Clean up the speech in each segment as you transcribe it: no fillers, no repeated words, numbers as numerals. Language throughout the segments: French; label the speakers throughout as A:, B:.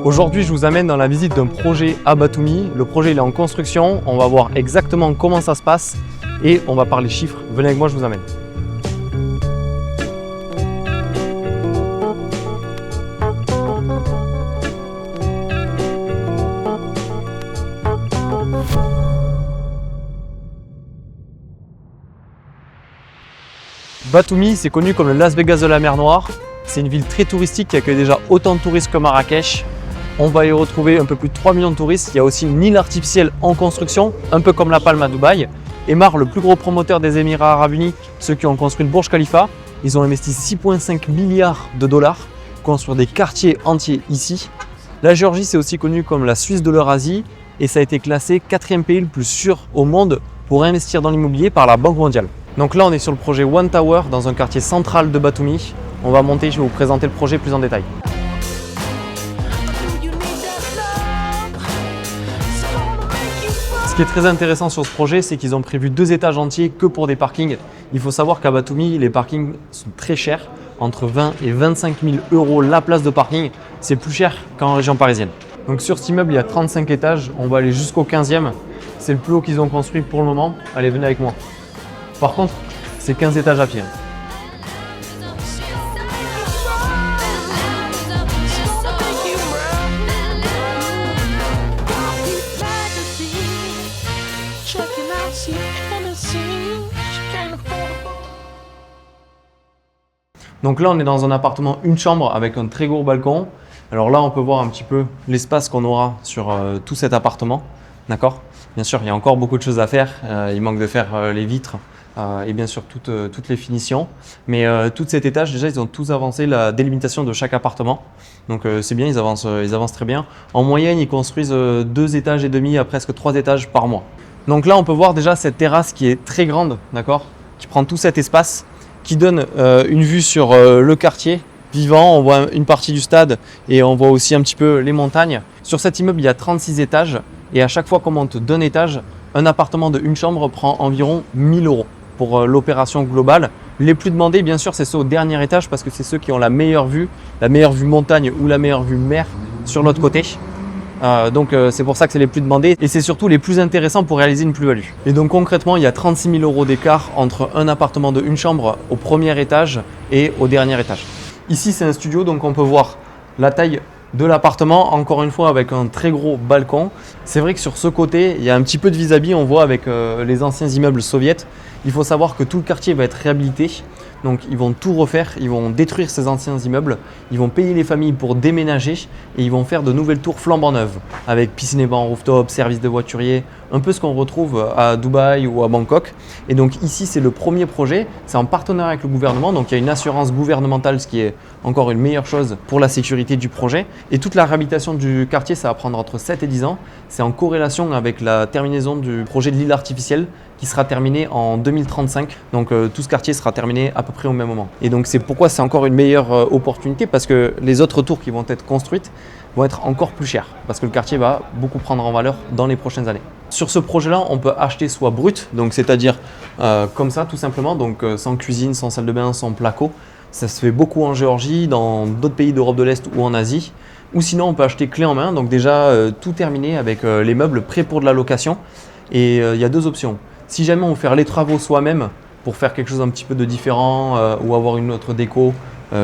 A: Aujourd'hui, je vous amène dans la visite d'un projet à Batumi. Le projet il est en construction, on va voir exactement comment ça se passe et on va parler chiffres. Venez avec moi, je vous amène. Batumi, c'est connu comme le Las Vegas de la mer Noire. C'est une ville très touristique qui accueille déjà autant de touristes que Marrakech. On va y retrouver un peu plus de 3 millions de touristes. Il y a aussi une île artificielle en construction, un peu comme la Palme à Dubaï. Emar, le plus gros promoteur des Émirats Arabes Unis, ceux qui ont construit le Burj Khalifa, ils ont investi 6,5 milliards de dollars pour construire des quartiers entiers ici. La Géorgie, c'est aussi connu comme la Suisse de l'Eurasie et ça a été classé 4e pays le plus sûr au monde pour investir dans l'immobilier par la Banque mondiale. Donc là, on est sur le projet One Tower dans un quartier central de Batumi. On va monter, je vais vous présenter le projet plus en détail. Ce qui est très intéressant sur ce projet, c'est qu'ils ont prévu 2 étages entiers que pour des parkings. Il faut savoir qu'à Batumi, les parkings sont très chers, entre 20 et 25 000 euros la place de parking. C'est plus cher qu'en région parisienne. Donc sur cet immeuble, il y a 35 étages, on va aller jusqu'au 15e. C'est le plus haut qu'ils ont construit pour le moment. Allez, venez avec moi. Par contre, c'est 15 étages à pied. Donc là, on est dans un appartement une chambre avec un très gros balcon. Alors là, on peut voir un petit peu l'espace qu'on aura sur tout cet appartement. D'accord ? Bien sûr, il y a encore beaucoup de choses à faire. Il manque de faire les vitres et bien sûr toutes les finitions. Mais tout cet étage, déjà, ils ont tous avancé la délimitation de chaque appartement. Donc c'est bien, ils avancent très bien. En moyenne, ils construisent 2 étages et demi à presque 3 étages par mois. Donc là, on peut voir déjà cette terrasse qui est très grande, d'accord ? Qui prend tout cet espace, qui donne une vue sur le quartier vivant. On voit une partie du stade et on voit aussi un petit peu les montagnes. Sur cet immeuble, il y a 36 étages et à chaque fois qu'on monte d'un étage, un appartement de une chambre prend environ 1 000 euros pour l'opération globale. Les plus demandés, bien sûr, c'est ceux au dernier étage parce que c'est ceux qui ont la meilleure vue montagne ou la meilleure vue mer sur l'autre côté. Donc c'est pour ça que c'est les plus demandés et c'est surtout les plus intéressants pour réaliser une plus-value. Et donc concrètement, il y a 36 000 euros d'écart entre un appartement de une chambre au premier étage et au dernier étage. Ici, c'est un studio, donc on peut voir la taille de l'appartement, encore une fois avec un très gros balcon. C'est vrai que sur ce côté, il y a un petit peu de vis-à-vis, on voit avec les anciens immeubles soviétiques. Il faut savoir que tout le quartier va être réhabilité. Donc ils vont tout refaire, ils vont détruire ces anciens immeubles, ils vont payer les familles pour déménager et ils vont faire de nouvelles tours flambant neuves avec piscine et banc rooftop, service de voiturier, un peu ce qu'on retrouve à Dubaï ou à Bangkok. Et donc ici c'est le premier projet, c'est en partenariat avec le gouvernement, donc il y a une assurance gouvernementale, ce qui est encore une meilleure chose pour la sécurité du projet. Et toute la réhabilitation du quartier, ça va prendre entre 7 et 10 ans. C'est en corrélation avec la terminaison du projet de l'île artificielle qui sera terminé en 2035. Donc tout ce quartier sera terminé à peu près au même moment. Et donc c'est pourquoi c'est encore une meilleure opportunité parce que les autres tours qui vont être construites vont être encore plus chères parce que le quartier va beaucoup prendre en valeur dans les prochaines années. Sur ce projet-là, on peut acheter soit brut, donc c'est-à-dire comme ça tout simplement, donc sans cuisine, sans salle de bain, sans placo. Ça se fait beaucoup en Géorgie, dans d'autres pays d'Europe de l'Est ou en Asie. Ou sinon, on peut acheter clé en main, donc déjà tout terminé avec les meubles prêts pour de la location. Et il y a 2 options. Si jamais on veut faire les travaux soi-même pour faire quelque chose un petit peu de différent ou avoir une autre déco,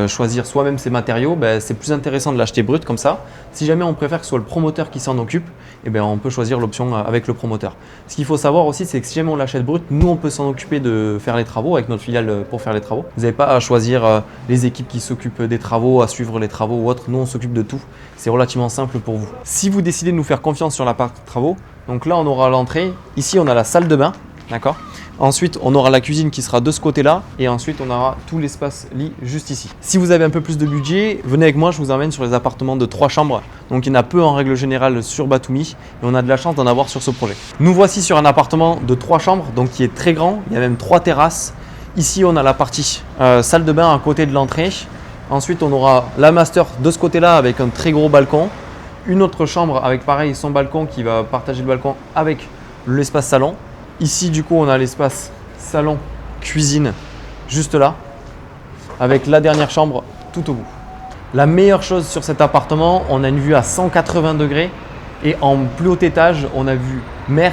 A: choisir soi-même ses matériaux, c'est plus intéressant de l'acheter brut comme ça. Si jamais on préfère que ce soit le promoteur qui s'en occupe, on peut choisir l'option avec le promoteur. Ce qu'il faut savoir aussi, c'est que si jamais on l'achète brut, nous on peut s'en occuper de faire les travaux avec notre filiale pour faire les travaux. Vous n'avez pas à choisir les équipes qui s'occupent des travaux, à suivre les travaux ou autre. Nous on s'occupe de tout. C'est relativement simple pour vous. Si vous décidez de nous faire confiance sur la partie travaux, donc là on aura l'entrée. Ici on a la salle de bain, d'accord ? Ensuite, on aura la cuisine qui sera de ce côté-là et ensuite, on aura tout l'espace lit juste ici. Si vous avez un peu plus de budget, venez avec moi, je vous emmène sur les appartements de 3 chambres. Donc, il y en a peu en règle générale sur Batumi et on a de la chance d'en avoir sur ce projet. Nous voici sur un appartement de 3 chambres, donc qui est très grand. Il y a même 3 terrasses. Ici, on a la partie salle de bain à côté de l'entrée. Ensuite, on aura la master de ce côté-là avec un très gros balcon. Une autre chambre avec pareil son balcon qui va partager le balcon avec l'espace salon. Ici, du coup, on a l'espace salon cuisine juste là, avec la dernière chambre tout au bout. La meilleure chose sur cet appartement, on a une vue à 180 degrés et en plus haut étage, on a vu mer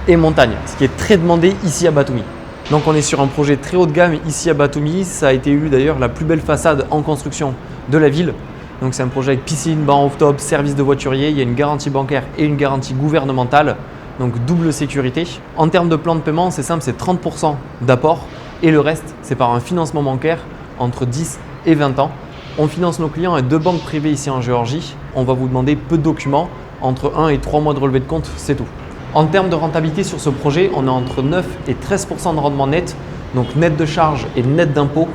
A: et montagne, ce qui est très demandé ici à Batumi. Donc on est sur un projet très haut de gamme ici à Batumi. Ça a été élu d'ailleurs la plus belle façade en construction de la ville. Donc c'est un projet avec piscine, banc rooftop, service de voiturier. Il y a une garantie bancaire et une garantie gouvernementale, donc double sécurité. En termes de plan de paiement, c'est simple, c'est 30% d'apport et le reste, c'est par un financement bancaire entre 10 et 20 ans. On finance nos clients à 2 banques privées ici en Géorgie. On va vous demander peu de documents, entre 1 et 3 mois de relevé de compte, c'est tout. En termes de rentabilité sur ce projet, on est entre 9 et 13% de rendement net, donc net de charges et net d'impôts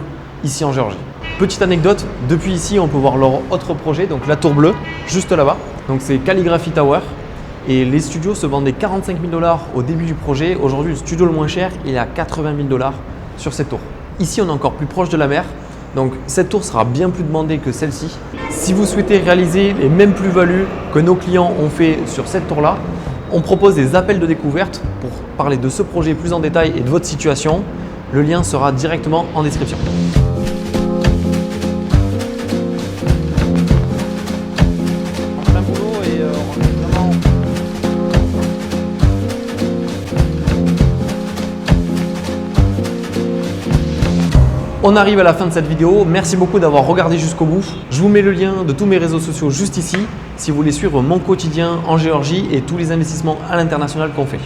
A: ici en Géorgie. Petite anecdote, depuis ici, on peut voir leur autre projet, donc la Tour Bleue, juste là-bas. Donc c'est Calligraphy Tower et les studios se vendaient 45 000 $ au début du projet. Aujourd'hui, le studio le moins cher, il est à 80 000 $ sur cette tour. Ici, on est encore plus proche de la mer. Donc cette tour sera bien plus demandée que celle-ci. Si vous souhaitez réaliser les mêmes plus-values que nos clients ont fait sur cette tour-là, on propose des appels de découverte pour parler de ce projet plus en détail et de votre situation. Le lien sera directement en description. On arrive à la fin de cette vidéo. Merci beaucoup d'avoir regardé jusqu'au bout. Je vous mets le lien de tous mes réseaux sociaux juste ici si vous voulez suivre mon quotidien en Géorgie et tous les investissements à l'international qu'on fait.